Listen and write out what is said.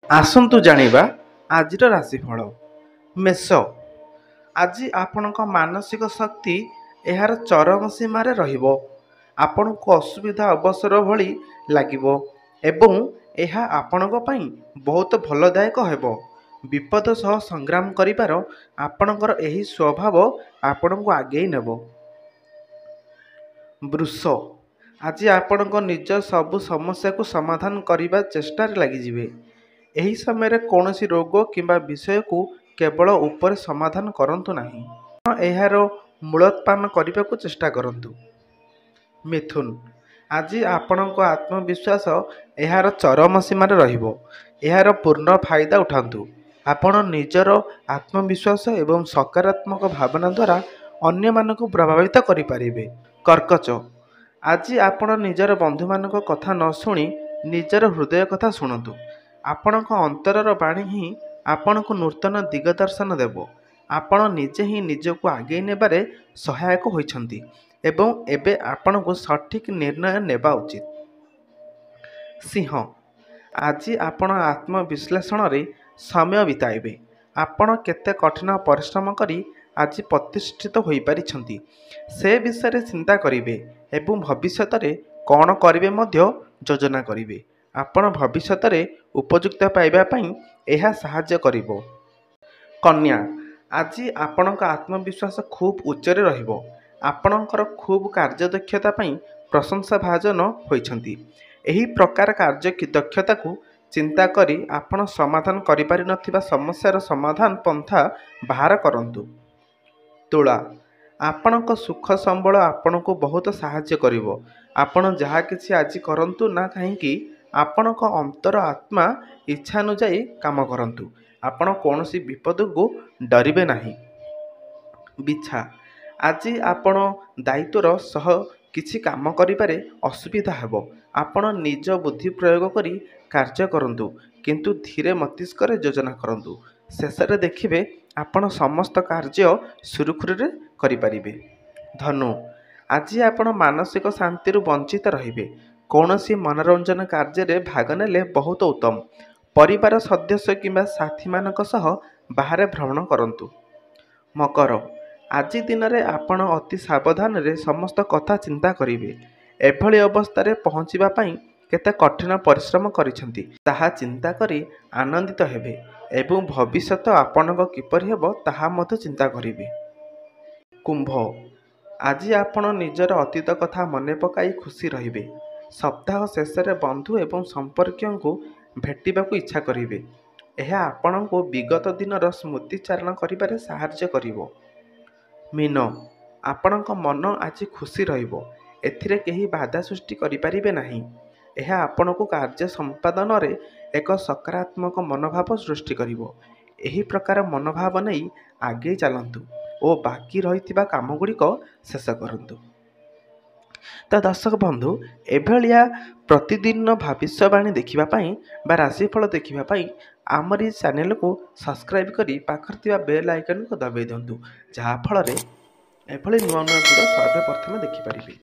ଆସନ୍ତୁ ଜାଣିବା ଆଜିର ରାଶିଫଳ। ମେଷ, ଆଜି ଆପଣଙ୍କ ମାନସିକ ଶକ୍ତି ଏହାର ଚରମ ସୀମାରେ ରହିବ। ଆପଣଙ୍କୁ ଅସୁବିଧା ଅବସର ଭଳି ଲାଗିବ ଏବଂ ଏହା ଆପଣଙ୍କ ପାଇଁ ବହୁତ ଫଳଦାୟକ ହେବ। ବିପଦ ସହ ସଂଗ୍ରାମ କରିବାର ଆପଣଙ୍କର ଏହି ସ୍ୱଭାବ ଆପଣଙ୍କୁ ଆଗେଇ ନେବ। ବୃଷ, ଆଜି ଆପଣଙ୍କ ନିଜ ସବୁ ସମସ୍ୟାକୁ ସମାଧାନ କରିବା ଚେଷ୍ଟାରେ ଲାଗିଯିବେ। ଏହି ସମୟରେ କୌଣସି ରୋଗ କିମ୍ବା ବିଷୟକୁ କେବଳ ଉପରେ ସମାଧାନ କରନ୍ତୁ ନାହିଁ, ଏହାର ମୂଳୋତ୍ପାନ କରିବାକୁ ଚେଷ୍ଟା କରନ୍ତୁ। ମିଥୁନ, ଆଜି ଆପଣଙ୍କ ଆତ୍ମବିଶ୍ୱାସ ଏହାର ଚରମ ସୀମାରେ ରହିବ। ଏହାର ପୂର୍ଣ୍ଣ ଫାଇଦା ଉଠାନ୍ତୁ। ଆପଣ ନିଜର ଆତ୍ମବିଶ୍ୱାସ ଏବଂ ସକାରାତ୍ମକ ଭାବନା ଦ୍ୱାରା ଅନ୍ୟମାନଙ୍କୁ ପ୍ରଭାବିତ କରିପାରିବେ। କର୍କଟ, ଆଜି ଆପଣ ନିଜର ବନ୍ଧୁମାନଙ୍କ କଥା ନ ଶୁଣି ନିଜର ହୃଦୟ କଥା ଶୁଣନ୍ତୁ। ଆପଣଙ୍କ ଅନ୍ତରର ବାଣୀ ହିଁ ଆପଣଙ୍କୁ ନୂତନ ଦିଗଦର୍ଶନ ଦେବ। ଆପଣ ନିଜେ ହିଁ ନିଜକୁ ଆଗେଇ ନେବାରେ ସହାୟକ ହୋଇଛନ୍ତି ଏବଂ ଏବେ ଆପଣଙ୍କୁ ସଠିକ୍ ନିର୍ଣ୍ଣୟ ନେବା ଉଚିତ। ସିଂହ, ଆଜି ଆପଣ ଆତ୍ମବିଶ୍ଳେଷଣରେ ସମୟ ବିତାଇବେ। ଆପଣ କେତେ କଠିନ ପରିଶ୍ରମ କରି ଆଜି ପ୍ରତିଷ୍ଠିତ ହୋଇପାରିଛନ୍ତି ସେ ବିଷୟରେ ଚିନ୍ତା କରିବେ ଏବଂ ଭବିଷ୍ୟତରେ କ'ଣ କରିବେ ମଧ୍ୟ ଯୋଜନା କରିବେ। ଆପଣ ଭବିଷ୍ୟତରେ ଉପଯୁକ୍ତ ପାଇବା ପାଇଁ ଏହା ସାହାଯ୍ୟ କରିବ। କନ୍ୟା, ଆଜି ଆପଣଙ୍କ ଆତ୍ମବିଶ୍ୱାସ ଖୁବ୍ ଉଚ୍ଚରେ ରହିବ। ଆପଣଙ୍କର ଖୁବ୍ କାର୍ଯ୍ୟଦକ୍ଷତା ପାଇଁ ପ୍ରଶଂସାଭାଜନ ହୋଇଛନ୍ତି। ଏହି ପ୍ରକାର କାର୍ଯ୍ୟଦକ୍ଷତାକୁ ଚିନ୍ତା କରି ଆପଣ ସମାଧାନ କରିପାରିନଥିବା ସମସ୍ୟାର ସମାଧାନ ପନ୍ଥା ବାହାର କରନ୍ତୁ। ତୁଳା, ଆପଣଙ୍କ ସୁଖ ସମ୍ବଳ ଆପଣଙ୍କୁ ବହୁତ ସାହାଯ୍ୟ କରିବ। ଆପଣ ଯାହା କିଛି ଆଜି କରନ୍ତୁ ନା କାହିଁକି ଆପଣଙ୍କ ଅନ୍ତର ଆତ୍ମା ଇଚ୍ଛାନୁଯାୟୀ କାମ କରନ୍ତୁ। ଆପଣ କୌଣସି ବିପଦକୁ ଡରିବେ ନାହିଁ। ବିଛା, ଆଜି ଆପଣ ଦାୟିତ୍ୱର ସହ କିଛି କାମ କରିବାରେ ଅସୁବିଧା ହେବ। ଆପଣ ନିଜ ବୁଦ୍ଧି ପ୍ରୟୋଗ କରି କାର୍ଯ୍ୟ କରନ୍ତୁ କିନ୍ତୁ ଧୀରେ ମସ୍ତିଷ୍କରେ ଯୋଜନା କରନ୍ତୁ। ଶେଷରେ ଦେଖିବେ ଆପଣ ସମସ୍ତ କାର୍ଯ୍ୟ ସୁରୁଖୁରୁରେ କରିପାରିବେ। ଧନୁ, ଆଜି ଆପଣ ମାନସିକ ଶାନ୍ତିରୁ ବଞ୍ଚିତ ରହିବେ। କୌଣସି ମନୋରଞ୍ଜନ କାର୍ଯ୍ୟରେ ଭାଗ ନେଲେ ବହୁତ ଉତ୍ତମ। ପରିବାର ସଦସ୍ୟ କିମ୍ବା ସାଥୀମାନଙ୍କ ସହ ବାହାରେ ଭ୍ରମଣ କରନ୍ତୁ। ମକର, ଆଜି ଦିନରେ ଆପଣ ଅତି ସାବଧାନରେ ସମସ୍ତ କଥା ଚିନ୍ତା କରିବେ। ଏଭଳି ଅବସ୍ଥାରେ ପହଞ୍ଚିବା ପାଇଁ କେତେ କଠିନ ପରିଶ୍ରମ କରିଛନ୍ତି ତାହା ଚିନ୍ତା କରି ଆନନ୍ଦିତ ହେବେ ଏବଂ ଭବିଷ୍ୟତ ଆପଣଙ୍କ କିପରି ହେବ ତାହା ମଧ୍ୟ ଚିନ୍ତା କରିବେ। କୁମ୍ଭ, ଆଜି ଆପଣ ନିଜର ଅତୀତ କଥା ମନେ ପକାଇ ଖୁସି ରହିବେ। ସପ୍ତାହ ଶେଷରେ ବନ୍ଧୁ ଏବଂ ସମ୍ପର୍କୀୟଙ୍କୁ ଭେଟିବାକୁ ଇଚ୍ଛା କରିବେ। ଏହା ଆପଣଙ୍କୁ ବିଗତ ଦିନର ସ୍ମୃତିଚାରଣ କରିବାରେ ସାହାଯ୍ୟ କରିବ। ମୀନ, ଆପଣଙ୍କ ମନ ଆଜି ଖୁସି ରହିବ। ଏଥିରେ କେହି ବାଧା ସୃଷ୍ଟି କରିପାରିବେ ନାହିଁ। ଏହା ଆପଣଙ୍କୁ କାର୍ଯ୍ୟ ସମ୍ପାଦନରେ ଏକ ସକାରାତ୍ମକ ମନୋଭାବ ସୃଷ୍ଟି କରିବ। ଏହି ପ୍ରକାର ମନୋଭାବ ନେଇ ଆଗେଇ ଚାଲନ୍ତୁ ଓ ବାକି ରହିଥିବା କାମଗୁଡ଼ିକ ଶେଷ କରନ୍ତୁ। ତ ଦର୍ଶକ ବନ୍ଧୁ, ଏଭଳିଆ ପ୍ରତିଦିନ ଭବିଷ୍ୟବାଣୀ ଦେଖିବା ପାଇଁ ବା ରାଶିଫଳ ଦେଖିବା ପାଇଁ ଆମରି ଚ୍ୟାନେଲକୁ ସବସ୍କ୍ରାଇବ୍ କରି ପାଖରେ ଥିବା ବେଲ୍ ଆଇକନକୁ ଦବାଇ ଦିଅନ୍ତୁ, ଯାହାଫଳରେ ଏଭଳି ନୂଆ ନୂଆ ଭିଡ଼ିଓ ସର୍ବପ୍ରଥମେ ଦେଖିପାରିବେ।